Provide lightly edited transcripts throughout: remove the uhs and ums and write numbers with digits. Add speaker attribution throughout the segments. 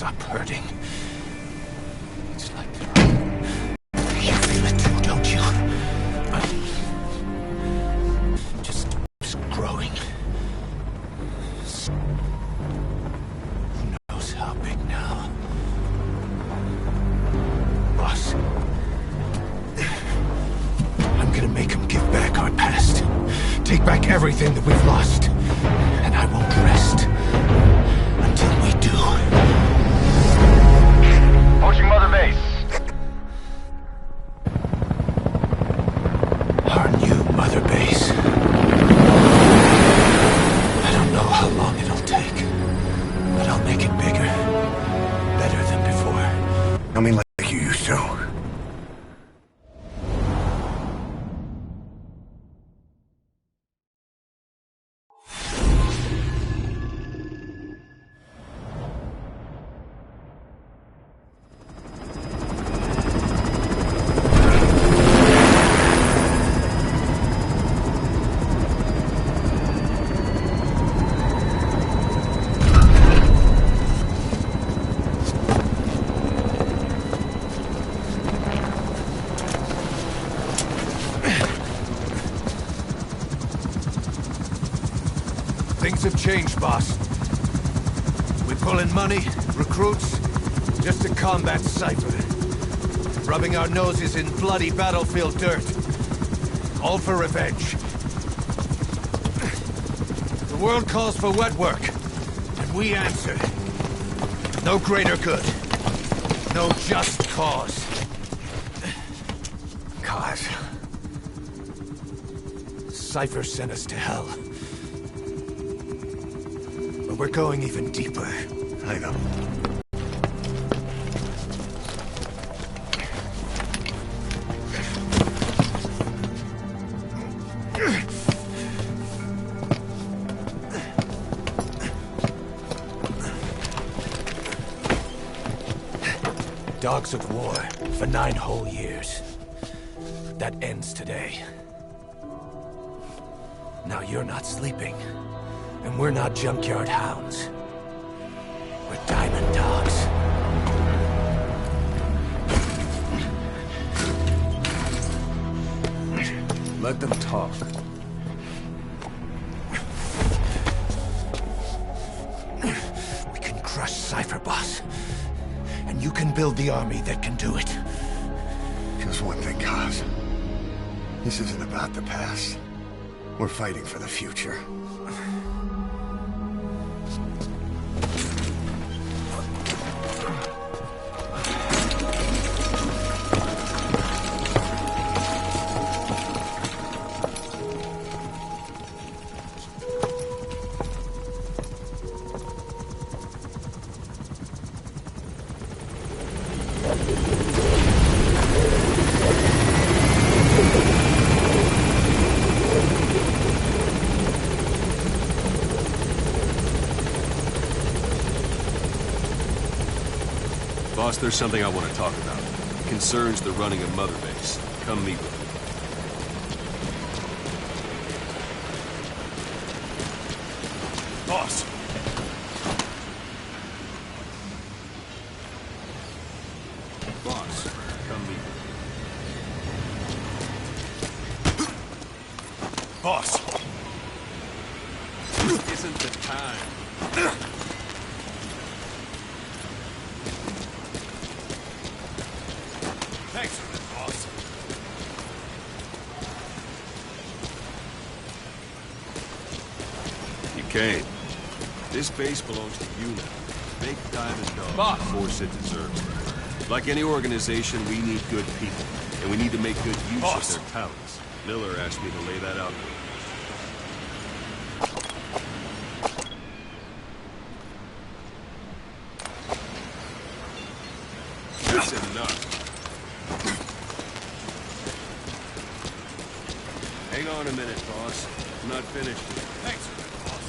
Speaker 1: stop hurting. It's like you feel it too, don't you? Just keeps growing. Who knows how big now? Boss, I'm gonna make him give back our past. Take back everything that we've lost. And I won't rest until we do.
Speaker 2: Approaching Mother Base.
Speaker 1: Our new Mother Base. I don't know how long it'll take, but I'll make it bigger. Better than before.
Speaker 3: I mean, like you used to.
Speaker 1: Things have changed, boss. We pull in money, recruits, just to combat Cypher. Rubbing our noses in bloody battlefield dirt. All for revenge. The world calls for wet work, and we answer. No greater good. No just cause.
Speaker 3: Cause?
Speaker 1: Cypher sent us to hell. But we're going even deeper.
Speaker 3: I know.
Speaker 1: Dogs of war for 9 whole years. That ends today. Now you're not sleeping, and we're not junkyard hounds. We're diamond dogs.
Speaker 3: Let them talk.
Speaker 1: We can crush Cypher, boss. And you can build the army that can do it.
Speaker 3: Just one thing, Kaz. This isn't about the past. We're fighting for the future.
Speaker 4: Boss, there's something I want to talk about. It concerns the running of Mother Base. Come meet with me.
Speaker 1: Boss!
Speaker 4: Boss, come meet with me.
Speaker 1: Boss!
Speaker 4: This isn't the time.
Speaker 1: Thanks for that, boss.
Speaker 4: You came. This base belongs to you now. Make Diamond Dog
Speaker 1: Boss.
Speaker 4: the force it deserves. Like any organization, we need good people, and we need to make good use
Speaker 1: Boss.
Speaker 4: of their talents. Miller asked me to lay that out for you. That's enough. Hang on a minute, boss. I'm not finished yet.
Speaker 1: Thanks for that, boss.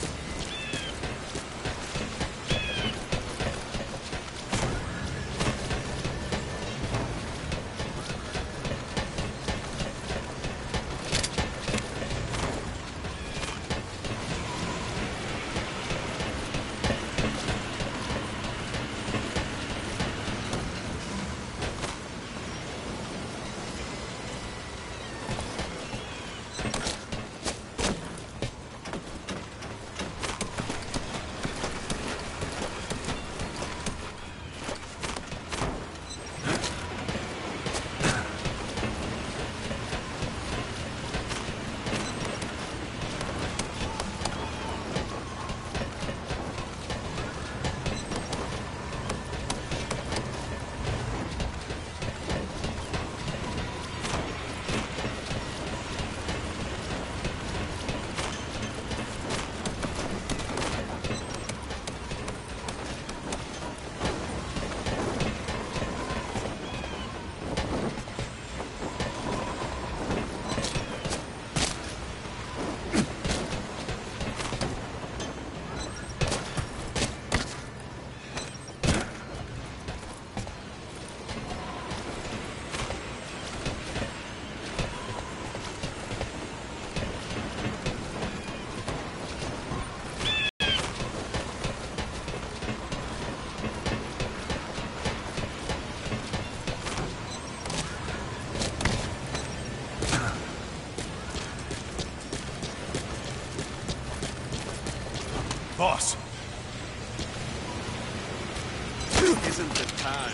Speaker 4: isn't the time.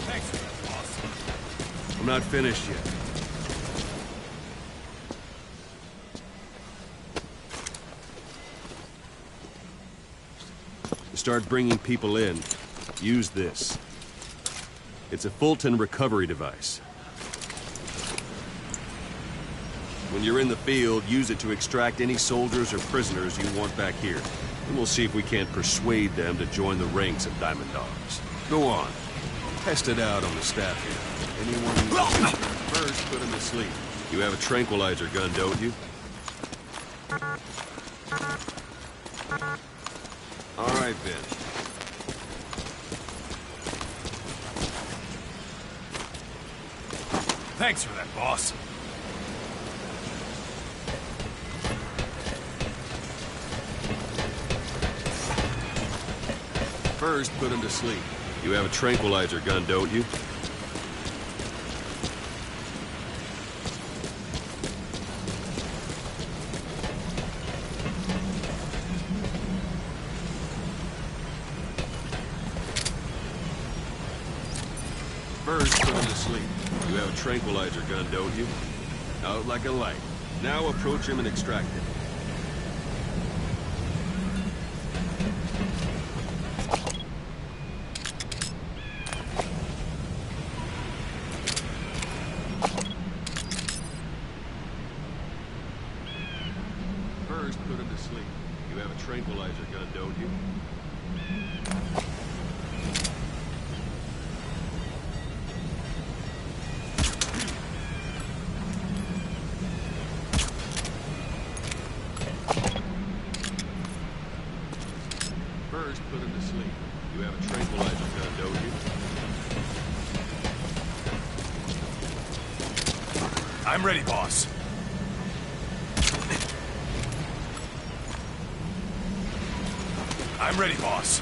Speaker 1: Thanks for that, boss.
Speaker 4: I'm not finished yet. To start bringing people in, use this. It's a Fulton recovery device. When you're in the field, use it to extract any soldiers or prisoners you want back here. And we'll see if we can't persuade them to join the ranks of Diamond Dogs. Go on. Test it out on the staff here. Anyone who first put him to sleep. You have a tranquilizer gun, don't you? All right, then.
Speaker 1: Thanks for that, boss.
Speaker 4: First, put him to sleep. You have a tranquilizer gun, don't you? First, put him to sleep. You have a tranquilizer gun, don't you? Out like a light. Now approach him and extract him. First, put him to sleep. You have a tranquilizer gun, don't you? First, put him to sleep. You have a tranquilizer gun, don't you?
Speaker 1: I'm ready, boss. I'm ready, boss.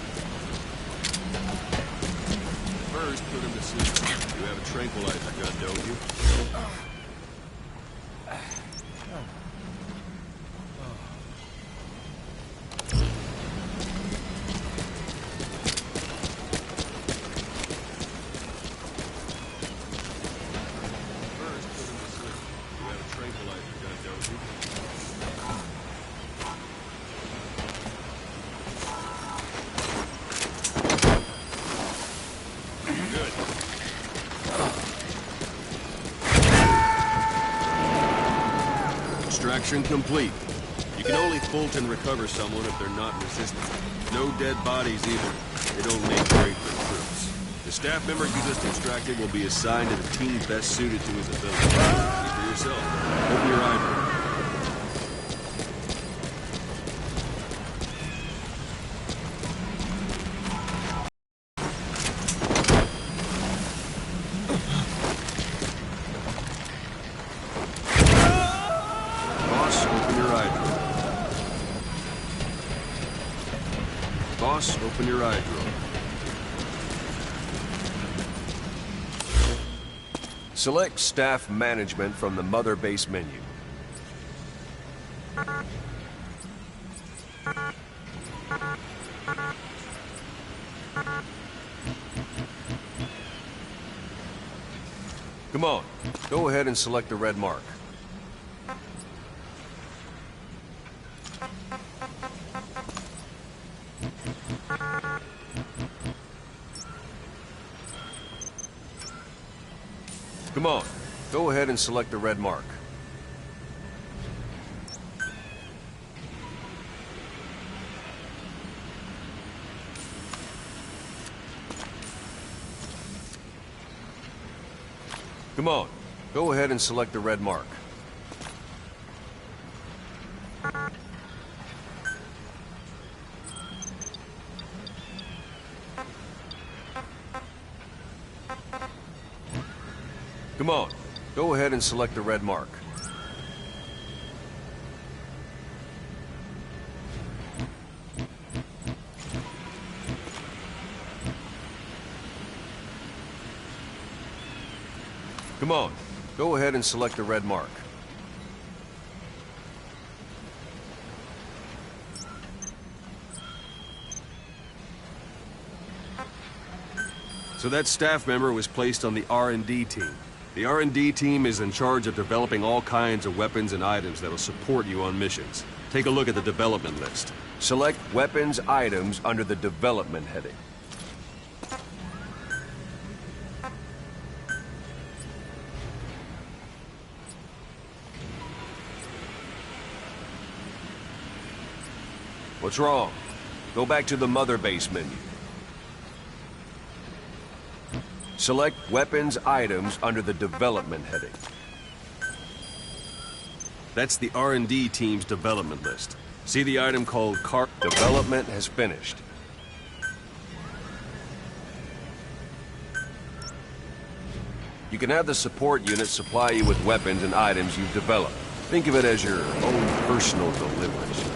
Speaker 4: First, put him to sleep. You have a tranquilizer gun, don't you? First, put him to sleep. You have a tranquilizer gun, don't you? Good. Extraction complete. You can only Fulton recover someone if they're not resistant. No dead bodies either. They don't make great recruits. The staff member you just extracted will be assigned to the team best suited to his ability. See for yourself. Open your eyes. Boss, open your eye drawer. Boss, open your eye drawer. Select staff management from the Mother Base menu. Come on, go ahead and select the red mark. Come on, go ahead and select the red mark. Come on, go ahead and select the red mark. Come on, go ahead and select the red mark. Come on, go ahead and select the red mark. So that staff member was placed on the R&D team. The R&D team is in charge of developing all kinds of weapons and items that'll support you on missions. Take a look at the development list.
Speaker 2: Select weapons items under the development heading. What's wrong? Go back to the Mother Base menu. Select weapons items under the development heading.
Speaker 4: That's the R&D team's development list. See the item called car...
Speaker 2: Development has finished. You can have the support unit supply you with weapons and items you've developed. Think of it as your own personal delivery service.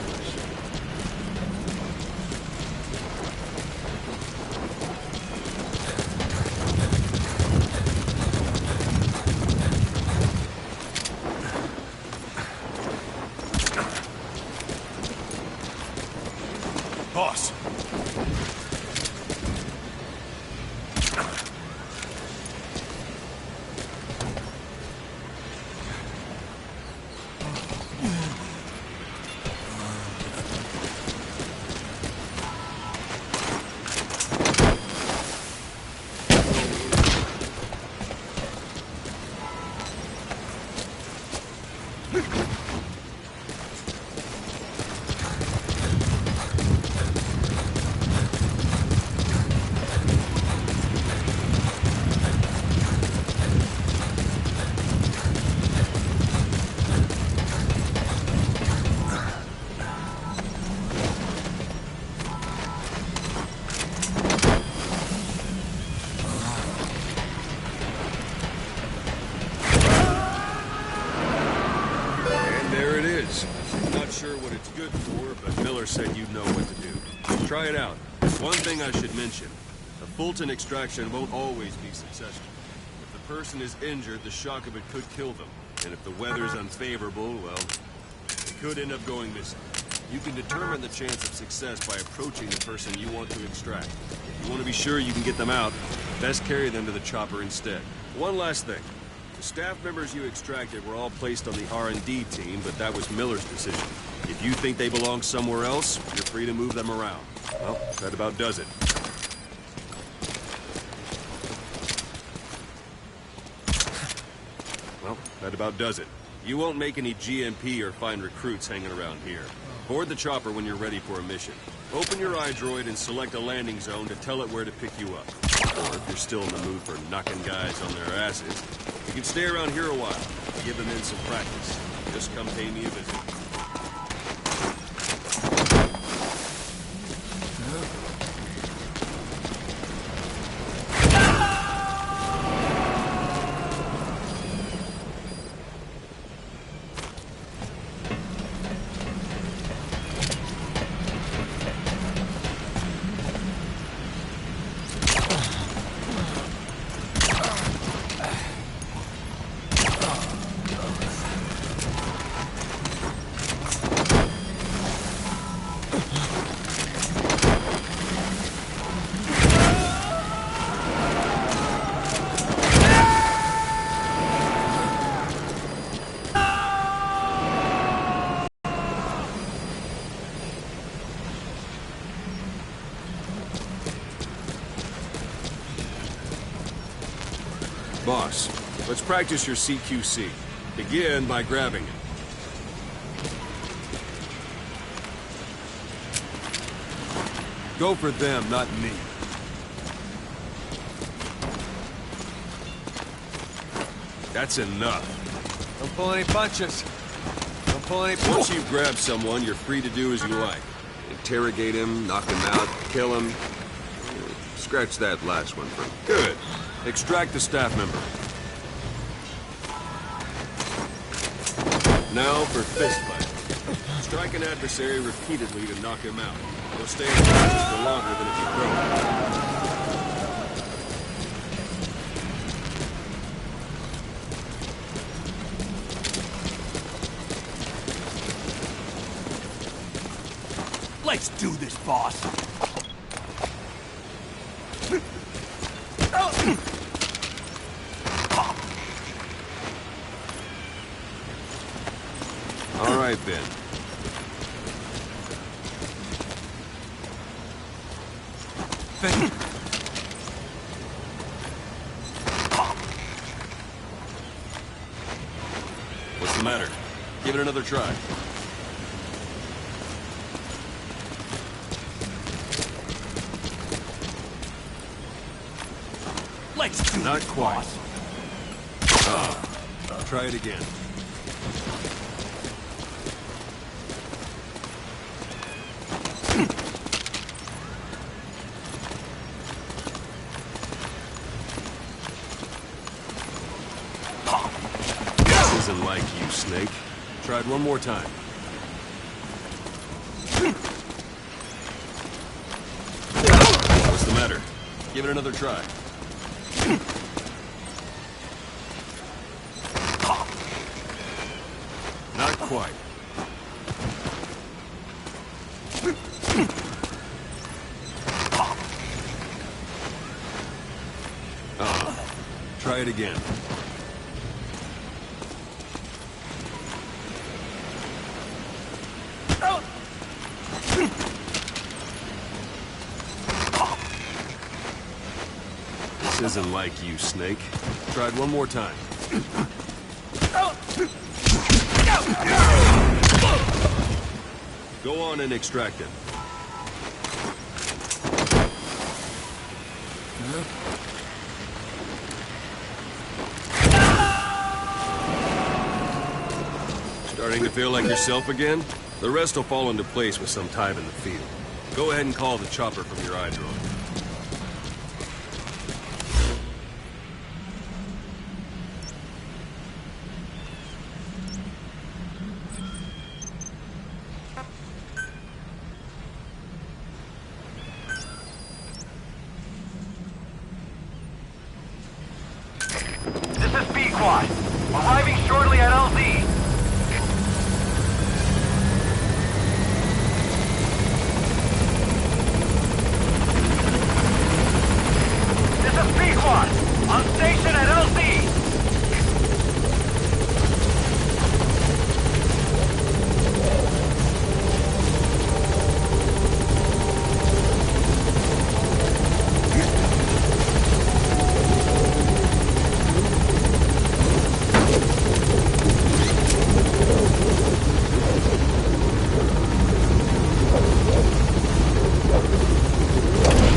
Speaker 1: Boss.
Speaker 4: Said you'd know what to do. Try it out. One thing I should mention, the Fulton extraction won't always be successful. If the person is injured, the shock of it could kill them. And if the weather's unfavorable, well, it could end up going missing. You can determine the chance of success by approaching the person you want to extract. If you want to be sure you can get them out, best carry them to the chopper instead. One last thing. The staff members you extracted were all placed on the R&D team, but that was Miller's decision. If you think they belong somewhere else, you're free to move them around. Well, that about does it. Well, that about does it. You won't make any GMP or find recruits hanging around here. Board the chopper when you're ready for a mission. Open your iDroid and select a landing zone to tell it where to pick you up. Or if you're still in the mood for knocking guys on their asses, you can stay around here a while, give them in some practice. Just come pay me a visit. Boss, let's practice your CQC. Begin by grabbing it. Go for them, not me. That's enough.
Speaker 1: Don't pull any punches. Don't pull any...
Speaker 4: Once you've grabbed someone, you're free to do as you like. Interrogate him, knock him out, kill him. Scratch that last one for me. Good. Extract the staff member. Now for fist fight. Strike an adversary repeatedly to knock him out. He'll stay unconscious for longer than if you throw him.
Speaker 1: Let's do this, boss.
Speaker 4: All right, Ben.
Speaker 1: Thank you.
Speaker 4: What's the matter? Give it another try.
Speaker 1: Let's do
Speaker 4: Not
Speaker 1: this,
Speaker 4: quite.
Speaker 1: boss.
Speaker 4: Try it again. This isn't like you, Snake. Try it one more time. What's the matter? Give it another try. Not quite. Try it again. This isn't like you, Snake. Try it one more time. Go on and extract it. Starting to feel like yourself again? The rest will fall into place with some time in the field. Go ahead and call the chopper from your iDrone.
Speaker 5: This is B-Quad. Arriving shortly at LZ. This is B-Quad. On station at LZ.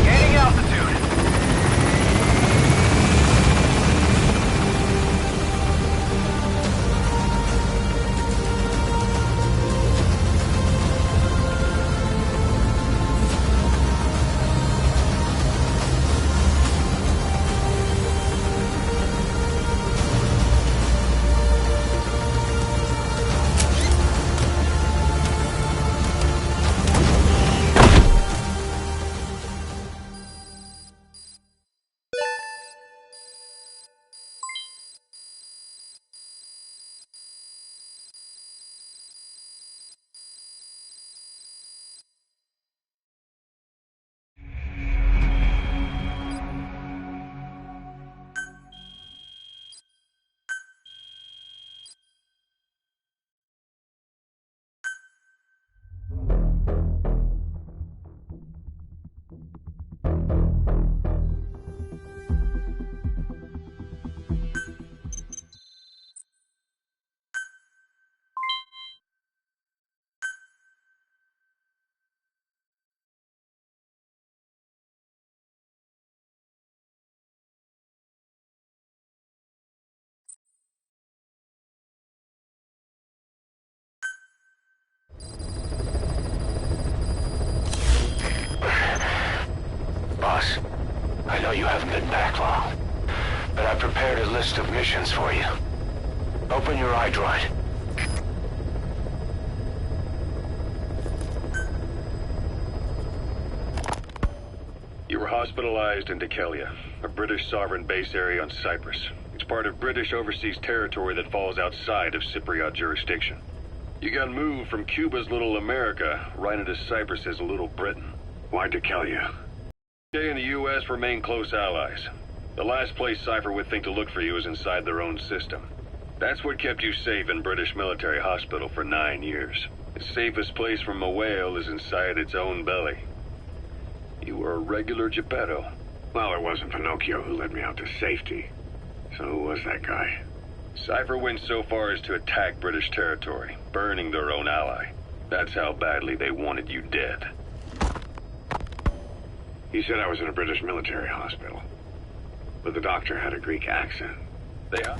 Speaker 5: Gaining altitude.
Speaker 6: Boss, I know you haven't been back long, but I've prepared a list of missions for you. Open your iDroid.
Speaker 7: You were hospitalized in Dekelia, a British sovereign base area on Cyprus. It's part of British overseas territory that falls outside of Cypriot jurisdiction. You got moved from Cuba's Little America right into Cyprus's Little Britain. Why Dekelia? UK and the U.S. remain close allies. The last place Cypher would think to look for you is inside their own system. That's what kept you safe in British military hospital for 9 years. The safest place from a whale is inside its own belly. You were a regular Geppetto.
Speaker 8: Well, it wasn't Pinocchio who led me out to safety. So who was that guy?
Speaker 7: Cypher went so far as to attack British territory, burning their own ally. That's how badly they wanted you dead.
Speaker 8: He said I was in a British military hospital. But the doctor had a Greek accent.
Speaker 7: They are?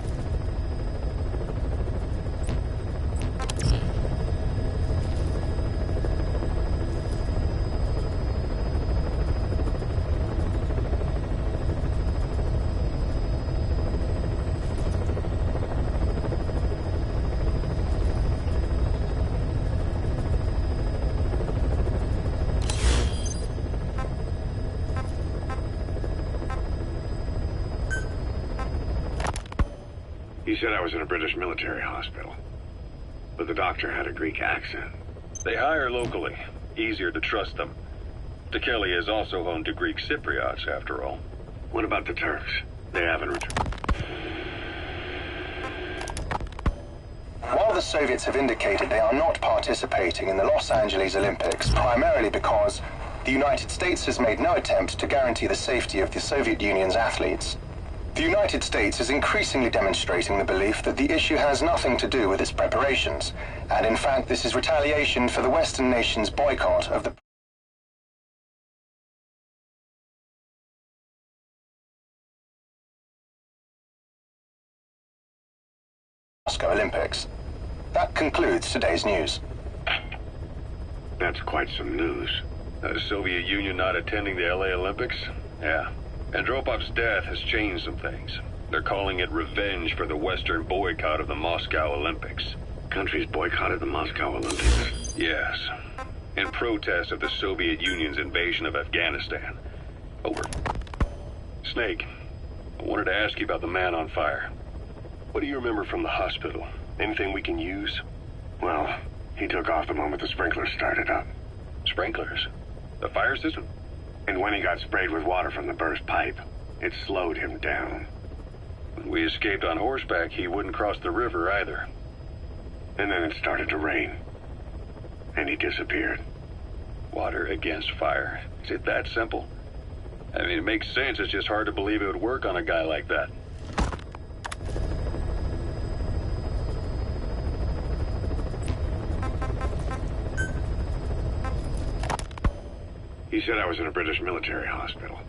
Speaker 8: He said I was in a British military hospital. But the doctor had a Greek accent.
Speaker 7: They hire locally. Easier to trust them. Tekelia is also home to Greek Cypriots, after all.
Speaker 8: What about the Turks? They haven't returned.
Speaker 9: While the Soviets have indicated they are not participating in the Los Angeles Olympics, primarily because the United States has made no attempt to guarantee the safety of the Soviet Union's athletes, the United States is increasingly demonstrating the belief that the issue has nothing to do with its preparations, and in fact this is retaliation for the Western nations' boycott of the Moscow Olympics. That concludes today's news.
Speaker 8: That's quite some news.
Speaker 7: The Soviet Union not attending the LA Olympics? Yeah. Andropov's death has changed some things. They're calling it revenge for the Western boycott of the Moscow Olympics.
Speaker 8: Countries boycotted the Moscow Olympics?
Speaker 7: Yes. In protest of the Soviet Union's invasion of Afghanistan. Over. Snake, I wanted to ask you about the man on fire. What do you remember from the hospital? Anything we can use?
Speaker 8: Well, he took off the moment the sprinklers started up.
Speaker 7: Sprinklers? The fire system?
Speaker 8: And when he got sprayed with water from the burst pipe, it slowed him down.
Speaker 7: When we escaped on horseback, he wouldn't cross the river either.
Speaker 8: And then it started to rain. And he disappeared.
Speaker 7: Water against fire. Is it that simple? I mean, it makes sense. It's just hard to believe it would work on a guy like that.
Speaker 8: He said I was in a British military hospital.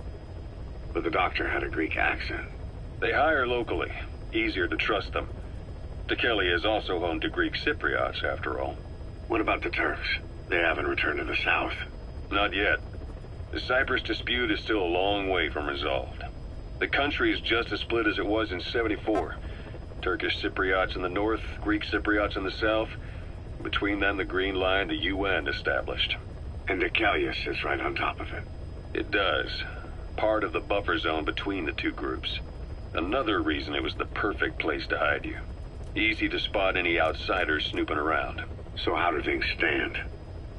Speaker 8: But the doctor had a Greek accent.
Speaker 7: They hire locally. Easier to trust them. Tekelia is also home to Greek Cypriots, after all.
Speaker 8: What about the Turks? They haven't returned to the south.
Speaker 7: Not yet. The Cyprus dispute is still a long way from resolved. The country is just as split as it was in '74. Turkish Cypriots in the north, Greek Cypriots in the south. Between them, the Green Line, the UN established.
Speaker 8: And Tekelia sits right on top of it.
Speaker 7: It does. Part of the buffer zone between the two groups. Another reason it was the perfect place to hide you. Easy to spot any outsiders snooping around.
Speaker 8: So how do things stand?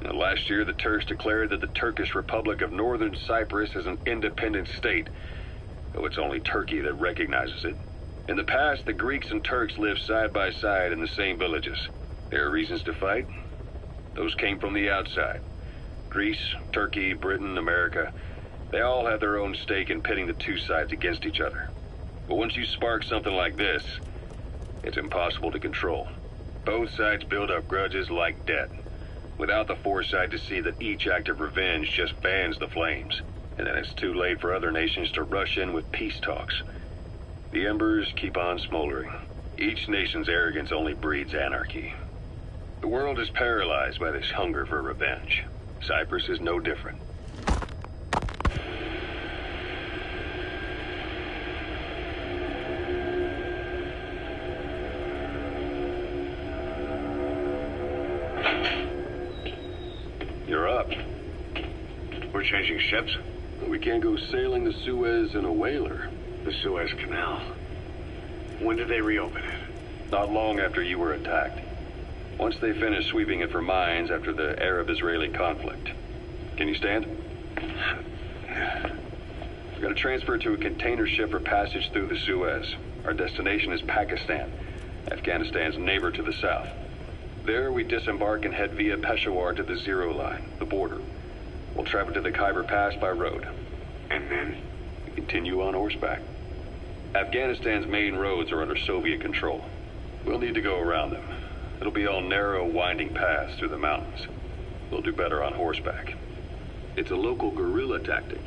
Speaker 7: Now, last year, the Turks declared that the Turkish Republic of Northern Cyprus is an independent state, though it's only Turkey that recognizes it. In the past, the Greeks and Turks lived side by side in the same villages. There are reasons to fight. Those came from the outside. Greece, Turkey, Britain, America, they all have their own stake in pitting the two sides against each other. But once you spark something like this, it's impossible to control. Both sides build up grudges like debt, without the foresight to see that each act of revenge just fans the flames. And then it's too late for other nations to rush in with peace talks. The embers keep on smoldering. Each nation's arrogance only breeds anarchy. The world is paralyzed by this hunger for revenge. Cyprus is no different. You're up.
Speaker 8: We're changing ships?
Speaker 7: We can't go sailing the Suez in a whaler.
Speaker 8: The Suez Canal. When did they reopen it?
Speaker 7: Not long after you were attacked. Once they finished sweeping it for mines after the Arab-Israeli conflict. Can you stand? We're going to transfer to a container ship for passage through the Suez. Our destination is Pakistan, Afghanistan's neighbor to the south. There, we disembark and head via Peshawar to the Zero Line, the border. We'll travel to the Khyber Pass by road.
Speaker 8: And then?
Speaker 7: We continue on horseback. Afghanistan's main roads are under Soviet control. We'll need to go around them. It'll be all narrow, winding paths through the mountains. We'll do better on horseback.
Speaker 4: It's a local guerrilla tactic.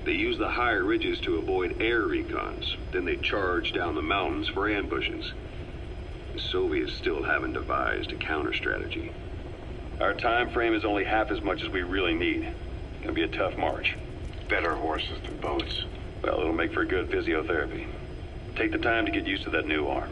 Speaker 4: They use the higher ridges to avoid air recons. Then they charge down the mountains for ambushes. The Soviets still haven't devised a counter-strategy.
Speaker 7: Our time frame is only half as much as we really need. It's gonna be a tough march.
Speaker 8: Better horses than boats.
Speaker 7: Well, it'll make for good physiotherapy. Take the time to get used to that new arm.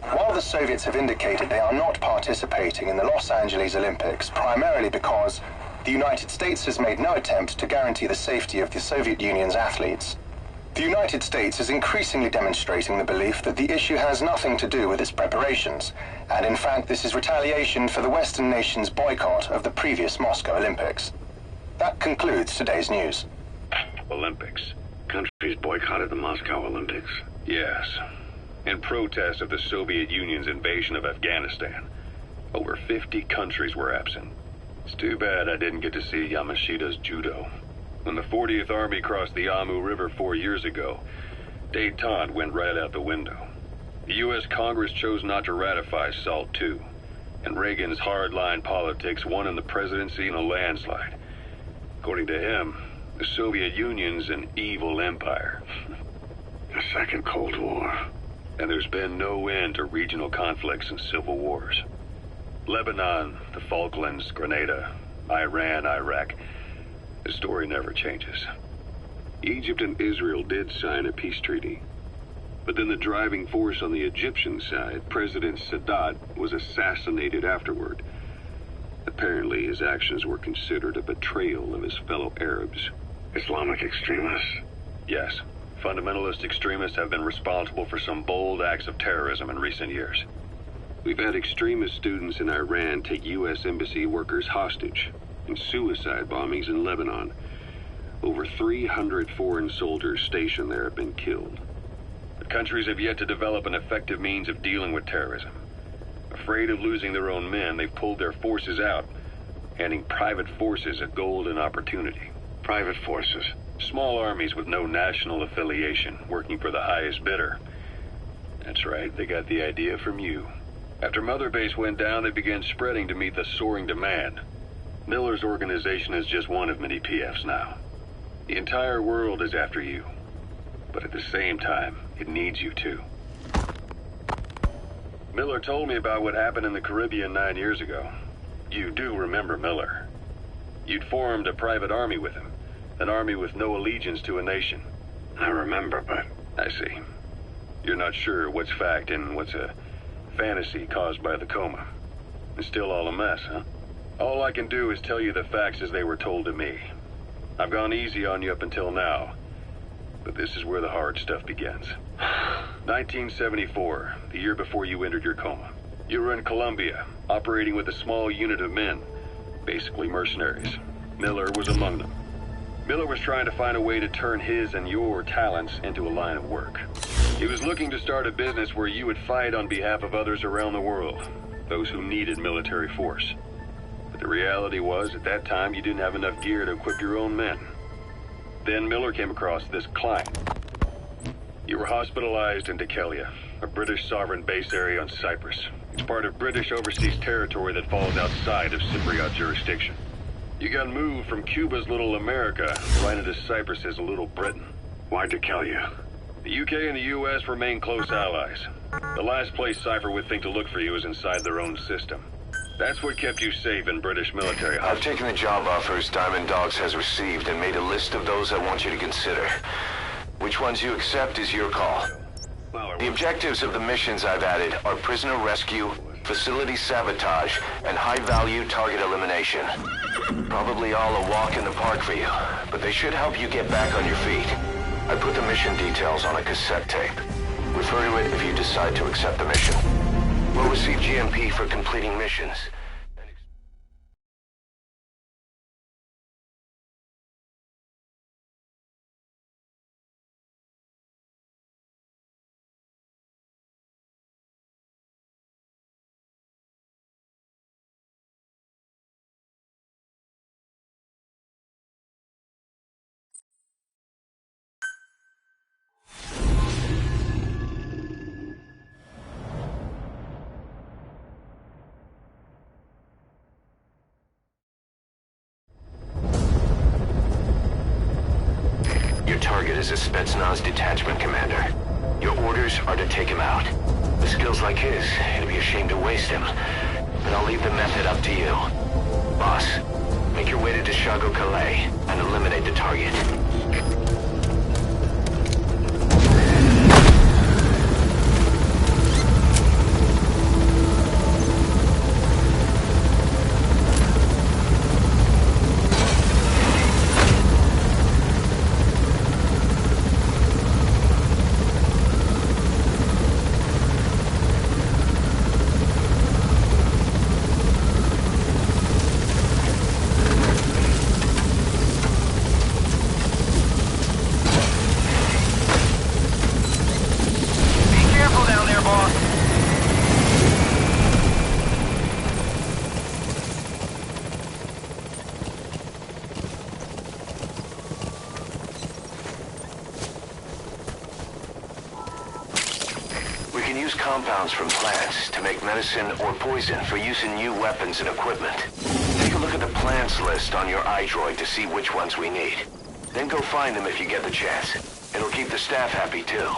Speaker 9: While the Soviets have indicated they are not participating in the Los Angeles Olympics, primarily because the United States has made no attempt to guarantee the safety of the Soviet Union's athletes, the United States is increasingly demonstrating the belief that the issue has nothing to do with its preparations, and in fact this is retaliation for the Western nations' boycott of the previous Moscow Olympics. That concludes today's news.
Speaker 7: Olympics.
Speaker 8: Countries boycotted the Moscow Olympics.
Speaker 7: Yes. In protest of the Soviet Union's invasion of Afghanistan. Over 50 countries were absent. It's too bad I didn't get to see Yamashita's judo. When the 40th Army crossed the Amu River 4 years ago, détente went right out the window. The U.S. Congress chose not to ratify SALT II, and Reagan's hardline politics won in the presidency in a landslide. According to him, the Soviet Union's an evil empire.
Speaker 8: The Second Cold War.
Speaker 7: And there's been no end to regional conflicts and civil wars. Lebanon, the Falklands, Grenada, Iran, Iraq. The story never changes.
Speaker 4: Egypt and Israel did sign a peace treaty. But then the driving force on the Egyptian side, President Sadat, was assassinated afterward. Apparently, his actions were considered a betrayal of his fellow Arabs.
Speaker 8: Islamic extremists?
Speaker 7: Yes. Fundamentalist extremists have been responsible for some bold acts of terrorism in recent years.
Speaker 4: We've had extremist students in Iran take U.S. embassy workers hostage, and suicide bombings in Lebanon. Over 300 foreign soldiers stationed there have been killed.
Speaker 7: The countries have yet to develop an effective means of dealing with terrorism. Afraid of losing their own men, they've pulled their forces out, handing private forces a golden opportunity.
Speaker 8: Private forces?
Speaker 7: Small armies with no national affiliation, working for the highest bidder. That's right, they got the idea from you. After Mother Base went down, they began spreading to meet the soaring demand. Miller's organization is just one of many PFs now. The entire world is after you. But at the same time, it needs you too. Miller told me about what happened in the Caribbean 9 years ago. You do remember Miller. You'd formed a private army with him. An army with no allegiance to a nation.
Speaker 8: I remember, but...
Speaker 7: I see. You're not sure what's fact and what's a fantasy caused by the coma. It's still all a mess, huh? All I can do is tell you the facts as they were told to me. I've gone easy on you up until now, but this is where the hard stuff begins. 1974, the year before you entered your coma. You were in Colombia, operating with a small unit of men, basically mercenaries. Miller was among them. Miller was trying to find a way to turn his and your talents into a line of work. He was looking to start a business where you would fight on behalf of others around the world, those who needed military force. But the reality was, at that time, you didn't have enough gear to equip your own men. Then Miller came across this client. You were hospitalized in Dekelia, a British sovereign base area on Cyprus. It's part of British overseas territory that falls outside of Cypriot jurisdiction. You got moved from Cuba's Little America right into Cyprus's Little Britain.
Speaker 8: Why Dekelia?
Speaker 7: The UK and the US remain close allies. The last place Cypher would think to look for you is inside their own system. That's what kept you safe in British military
Speaker 6: I've
Speaker 7: hospitals.
Speaker 6: taken the job offers Diamond Dogs has received and made a list of those I want you to consider. Which ones you accept is your call. The objectives of the missions I've added are prisoner rescue, facility sabotage, and high-value target elimination. Probably all a walk in the park for you, but they should help you get back on your feet. I put the mission details on a cassette tape. Refer to it if you decide to accept the mission. We'll receive GMP for completing missions. as a Spetsnaz detachment commander. Your orders are to take him out. With skills like his, it'd be a shame to waste him. But I'll leave the method up to you. Boss, make your way to Deshago Calais and eliminate the target. Compounds from plants to make medicine or poison for use in new weapons and equipment. Take a look at the plants list on your iDroid to see which ones we need. Then go find them if you get the chance. It'll keep the staff happy too.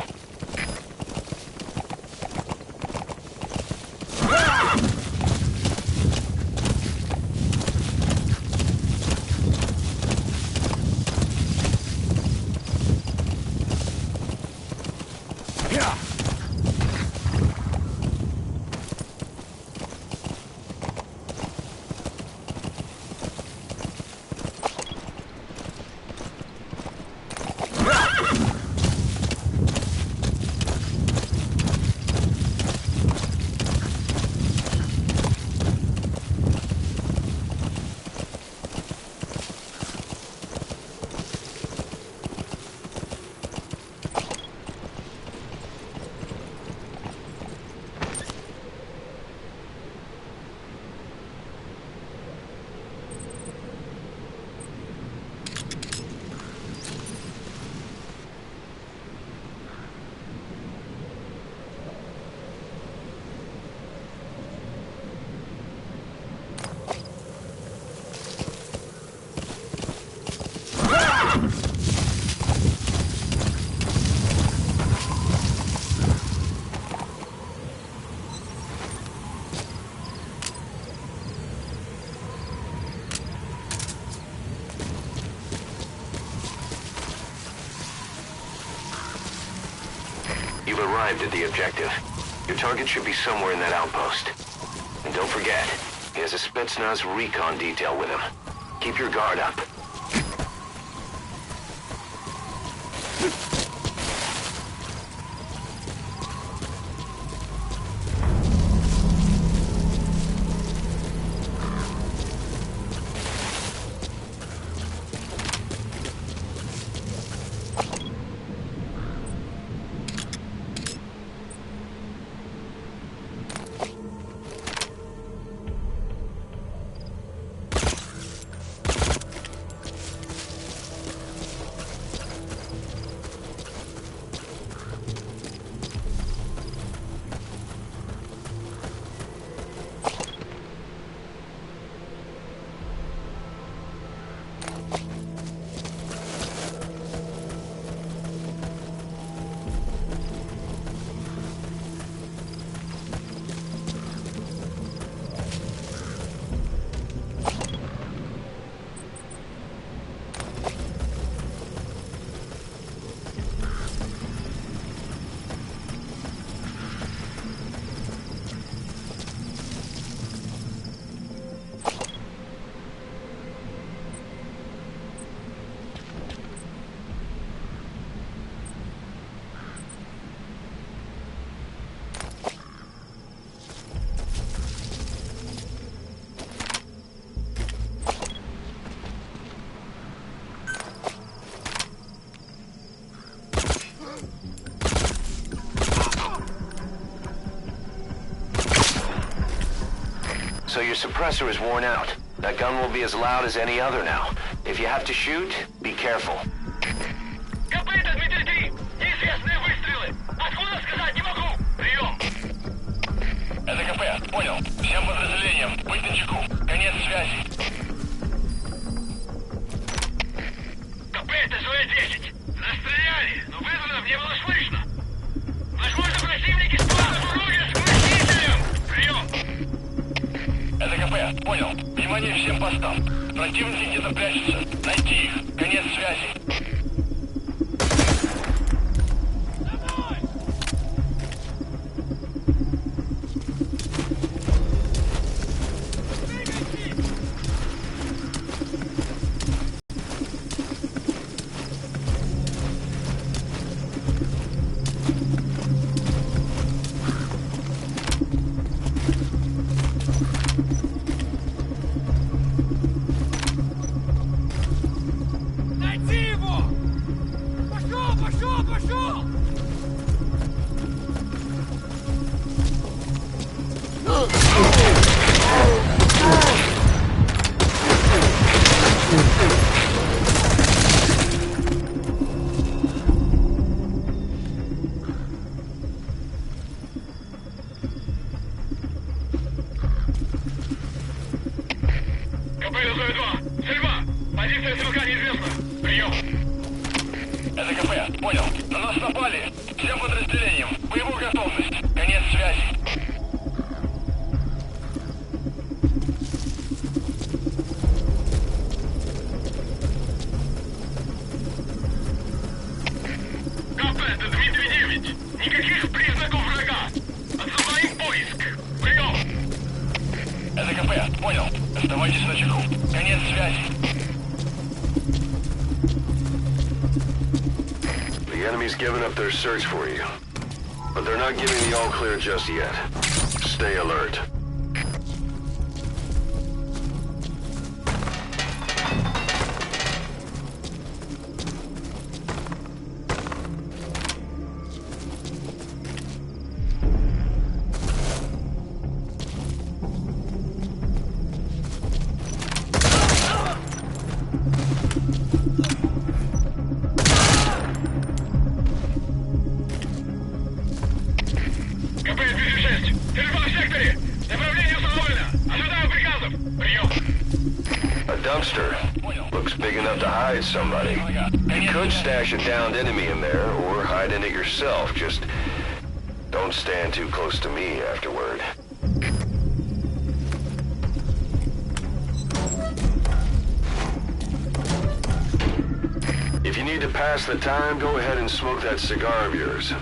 Speaker 6: You've arrived at the objective. Your target should be somewhere in that outpost. And don't forget, he has a Spetsnaz recon detail with him. Keep your guard up. So your suppressor is worn out. That gun will be as loud as any other now. If you have to shoot, be careful.
Speaker 5: Копыта, Дмитрий 3! Неизвестные выстрелы! Откуда сказать не могу! Прием! Это КП, понял. Всем подразделениям, быть начеку. Конец связи. КП, это ЖВ-10. Расстреляли! КП, понял. Внимание всем постам. Противники где-то прячутся. Найти их. Конец связи.
Speaker 6: Given up their search for you, but they're not giving the all-clear just yet. Stay alert. Somebody. You could stash a downed enemy in there, or hide in it yourself. Just don't stand too close to me afterward. If you need to pass the time, go ahead and smoke that cigar of yours.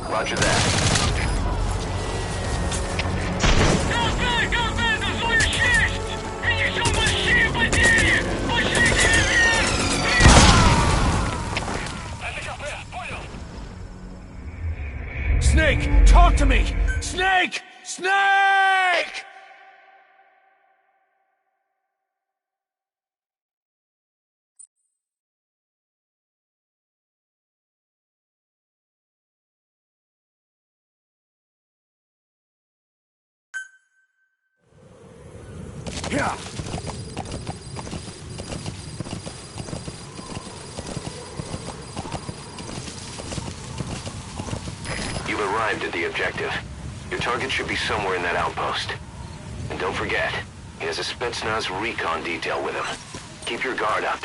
Speaker 6: Roger that.
Speaker 1: Snake! Talk to me! Snake! Snake! Yeah.
Speaker 6: You've arrived at the objective. Your target should be somewhere in that outpost. And don't forget, he has a Spetsnaz recon detail with him. Keep your guard up.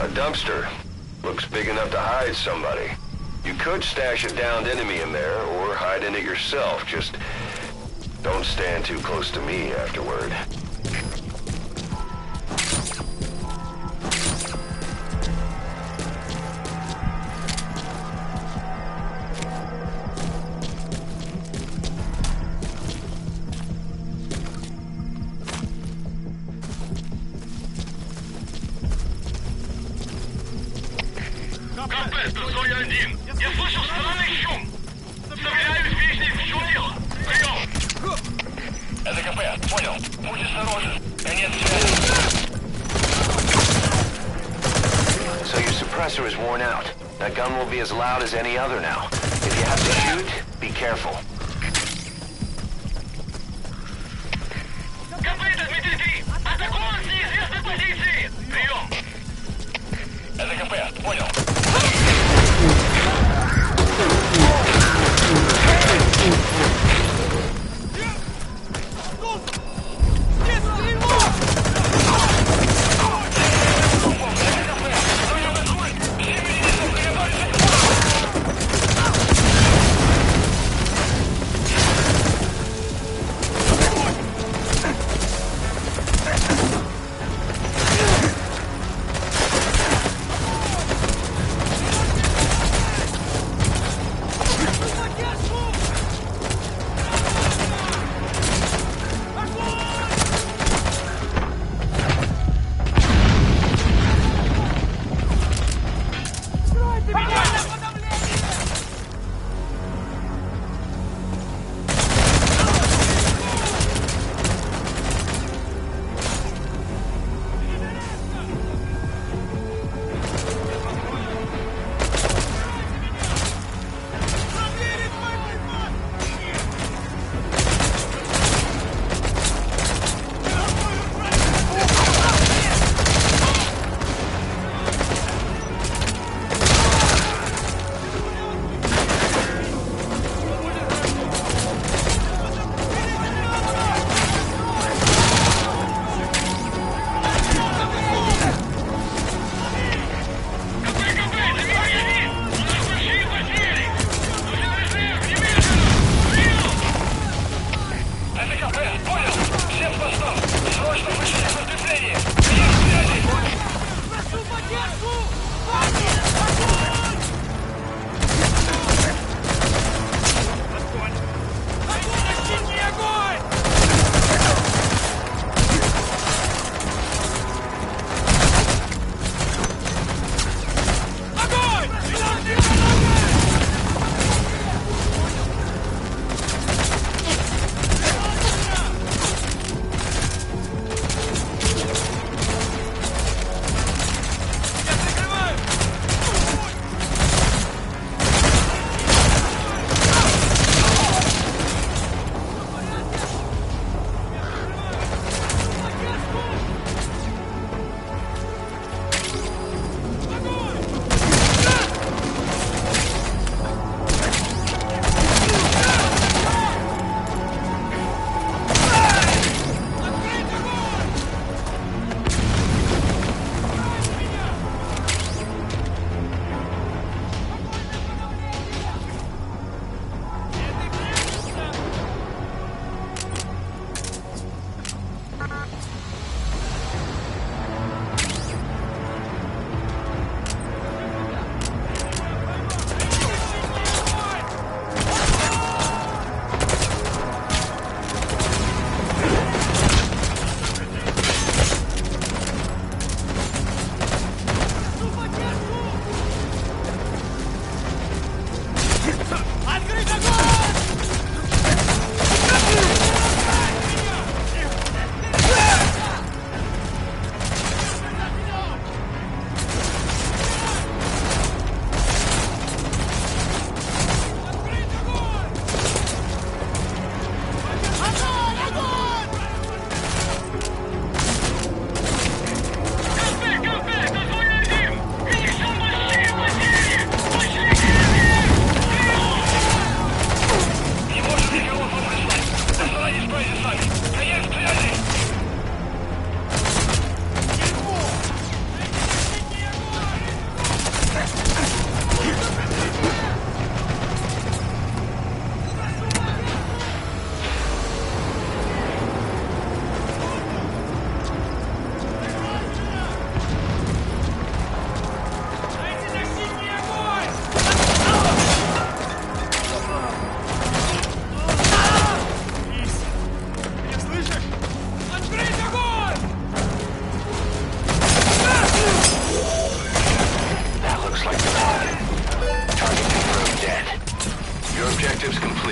Speaker 6: A dumpster. Looks big enough to hide somebody. You could stash a downed enemy in there, or hide in it yourself. Just don't stand too close to me afterward.
Speaker 5: КП, Зоя 1. Я слышу странный шум. Собираюсь выяснить, в чем дело. Прием. Это КП, понял. Будь осторожен. Конец связи.
Speaker 6: So your suppressor is worn out. That gun will be as loud as any other now. If you have to shoot, be careful.
Speaker 5: КП, это Дмитрий 3. Атакован с неизвестной позиции. Прием. Это КП, понял.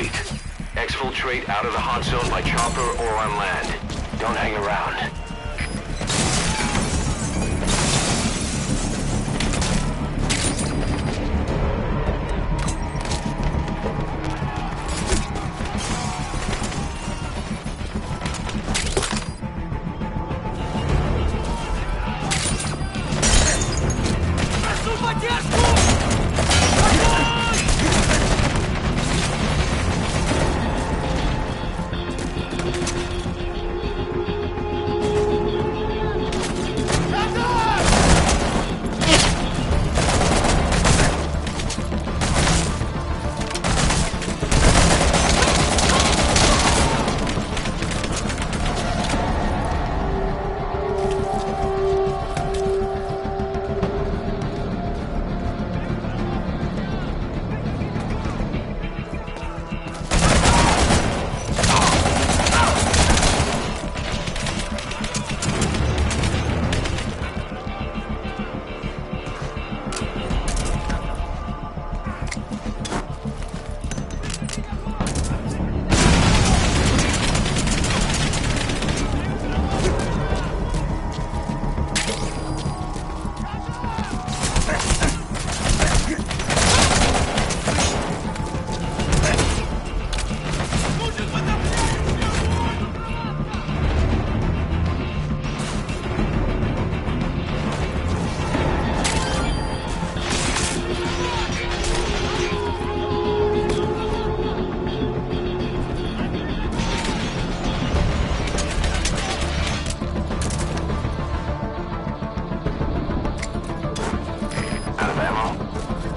Speaker 6: complete. Exfiltrate out of the hot zone by chopper or on land. Don't hang around.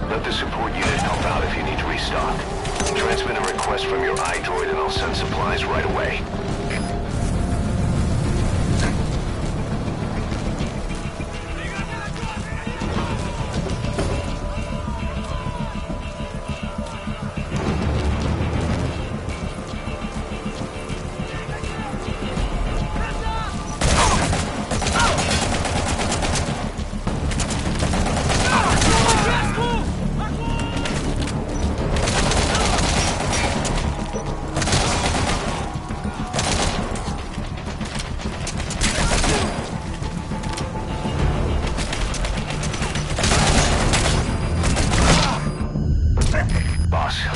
Speaker 6: Let the support unit help out if you need to restock. Transmit a request from your iDroid and I'll send supplies right away.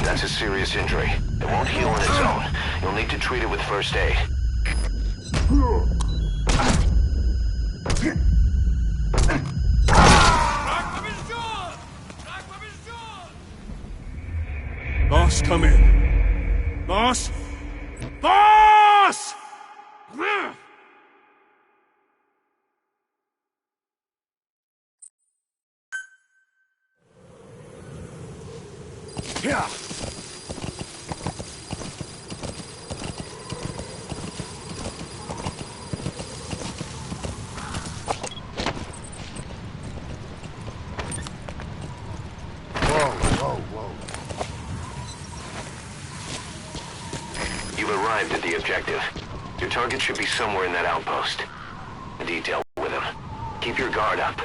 Speaker 6: That's a serious injury. It won't heal on its own. You'll need to treat it with first aid.
Speaker 4: Boss, come in. Boss? Boss! Yeah.
Speaker 6: You've arrived at the objective. Your target should be somewhere in that outpost. Detail with him. Keep your guard up.